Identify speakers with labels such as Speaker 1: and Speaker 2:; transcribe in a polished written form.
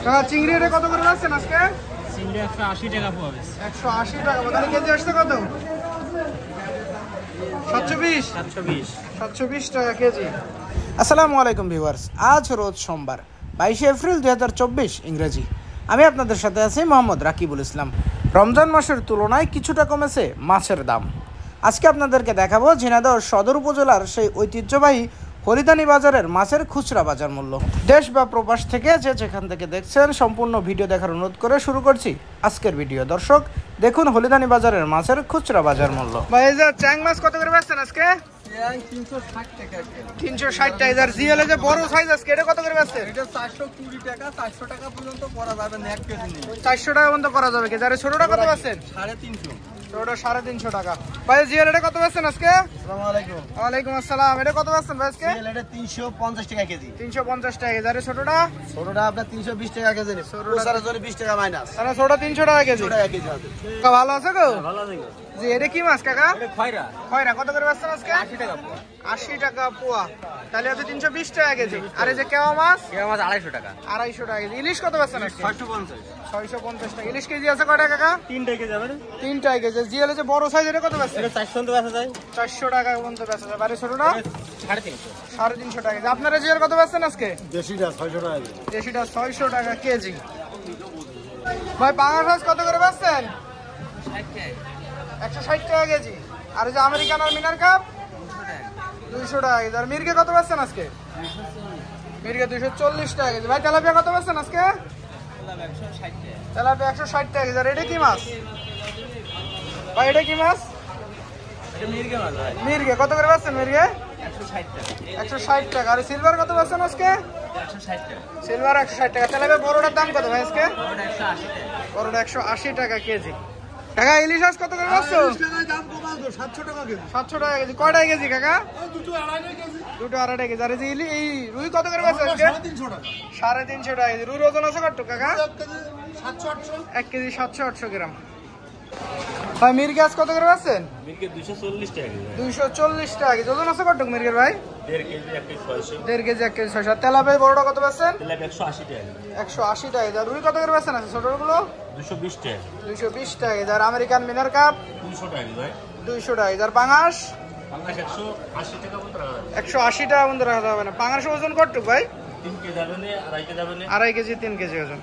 Speaker 1: কাকা চিংড়ি এটা কত করে যাচ্ছেন আজকে?
Speaker 2: চিংড়ি 180 টাকা পোয়া।
Speaker 1: 180 টাকা। তাহলে কেজি আসছে কত? 720 720 টাকা কেজি। আসসালামু আলাইকুম ভিউয়ার্স, আজ রোজ সোমবার 22 এপ্রিল 2024 ইংরেজি। আমি আপনাদের সাথে আছি মোহাম্মদ রাকিবুল ইসলাম। রমজান মাসের তুলনায় কিছুটা কমেছে মাছের দাম। আজকে আপনাদেরকে দেখাবো ঝিনাইদহ সদর উপজেলার সেই ঐতিহ্যবাহী হলিদানি বাজারের মাছের খুচরা বাজার মূল্য। দেশ বা প্রবাস থেকে যেখান থেকে দেখছেন সম্পূর্ণ ভিডিও দেখার অনুরোধ করে শুরু করছি আজকের ভিডিও। দর্শক দেখুন হলিদানি বাজারের মাছের খুচরা বাজার মূল্য। ভাই এই যে চ্যাং মাছ কত করে বেচছেন আজকে?
Speaker 2: 360 টাকা।
Speaker 1: 360 টাকা। আর জিএল যে বড় সাইজ আজকে এটা কত করে বেচছেন?
Speaker 2: এটা 420 টাকা, 400 টাকা পর্যন্ত করা যাবে না, 1 কেজি নেই।
Speaker 1: 400 টাকা পর্যন্ত করা যাবে। আর ছোটটা কত বেচছেন?
Speaker 2: 350।
Speaker 1: ছোটটা 350 টাকা। ভাই জিএল এটা কত বেচছেন আজকে?
Speaker 2: আসসালামু আলাইকুম।
Speaker 1: ওয়ালাইকুম আসসালাম। এটা কত বেচছেন ভাই আজকে?
Speaker 2: এটা 350 টাকা কেজি।
Speaker 1: 350 টাকা কেজি। আর ছোটটা?
Speaker 2: ছোটটা আপনার 320 টাকা কেজি। ছোটটার জন্য 20 টাকা মাইনাস।
Speaker 1: তাহলে ছোট 300 টাকা কেজি।
Speaker 2: 300 টাকা কেজি আছে।
Speaker 1: কাকা ভালো আছে গো?
Speaker 2: ভালো আছে।
Speaker 1: জি এটা কি মাছ কাকা?
Speaker 2: এটা খয়রা।
Speaker 1: খয়রা কত করে বেচছেন আজকে?
Speaker 2: 80 টাকা পোয়া।
Speaker 1: 80 টাকা পোয়া। তাহলে হচ্ছে 320 টাকা কেজি। আর এই যে কেওয়া মাছ?
Speaker 2: কেয়া মাছ 250 টাকা।
Speaker 1: 250 টাকা কেজি। ইলিশ কত বেচছেন আজকে?
Speaker 2: 650।
Speaker 1: 650 টাকা। ইলিশ কেজি আছে কয়টা কাকা?
Speaker 2: 3 টাকা যাবে না?
Speaker 1: 3 টাকা কেজি। জিএল যে বড় সাইজ এটা কত বেচছেন?
Speaker 2: এটা 400 টাকা বেচা যায়।
Speaker 1: 400 টাকা পর্যন্ত বেচা যায়। আর ছোটটা?
Speaker 2: 350।
Speaker 1: 350 টাকা কেজি। আপনারা জিএল কত বেচছেন আজকে?
Speaker 2: দেশিটা 600 টাকা কেজি।
Speaker 1: দেশিটা 600 টাকা কেজি। ভাই পাঙাশ মাছ কত করে বেচছেন? 160 টাকা কেজি। আর এই যে আমেরিকান আর মিনার কাপ 200 টাকা কেজি। আর মির্গে কত বেচছেন আজকে? মির্গে 240 টাকা কেজি। ভাই তেলাপিয়া কত বেচছেন আজকে? তেলাপিয়া 160 টাকা কেজি। আর এটা কি মাছ ভাই? এটা কি মাছ?
Speaker 2: এটা মির্গে মাছ ভাই।
Speaker 1: মির্গে কত করে বেচছেন? মির্গে
Speaker 2: 160 টাকা।
Speaker 1: 160 টাকা। আর সিলভার কত বেচছেন আজকে?
Speaker 2: 160 টাকা।
Speaker 1: সিলভার 160 টাকা। তেলাপিয়া বড়টার দাম কত ভাই আজকে?
Speaker 2: ওটা 180 টাকা।
Speaker 1: বড়টা 180 টাকা কেজি। কাকা ইলিশ মাছ কত করে বেচছো?
Speaker 2: 700 টাকা কেজি।
Speaker 1: 700 টাকা কেজি। কয়টা কেজি কাকা?
Speaker 2: দুটো আড়াই কেজি।
Speaker 1: দুটো আড়াই কেজি। আর এই যে এই রুই কত করে বেচছেন আজকে?
Speaker 2: 350 টাকা।
Speaker 1: 350 টাকা কেজি। রুইর ওজন আছে কত কাকা?
Speaker 2: 1 কেজি 700-800।
Speaker 1: 1 কেজি 700-800 গ্রাম। ভাই মির্গাস কত করে বেচছেন?
Speaker 2: মির্গে 240 টাকা কেজি।
Speaker 1: 240 টাকা কেজি। ওজন আছে কত মির্গের ভাই?
Speaker 2: 1.5 KG 1 KG 600।
Speaker 1: 1.5 KG 1 KG 600। Tilapia বড়টা কত বেচছেন?
Speaker 2: তেলাপ 180 টাকা কেজি।
Speaker 1: 180 টাকা কেজি। আর রুই কত করে বেচছেন আছে ছোটগুলো?
Speaker 2: 220 টাকা।
Speaker 1: 220 টাকা কেজি। আর আমেরিকান মিনার কাপ
Speaker 2: 200 টাকা কেজি ভাই।
Speaker 1: 200 টাকা কেজি। আর পাঙাশ
Speaker 2: বাংলাদেশ 180 টাকা মতো রাখা যাবে।
Speaker 1: 180 টাকা পর্যন্ত রাখা যাবে না। পাঙাশ ওজন কত ভাই?
Speaker 2: 3 কেজি যাবে না, 2.5 কেজি যাবে না।
Speaker 1: 2.5 কেজি 3 কেজি ওজন।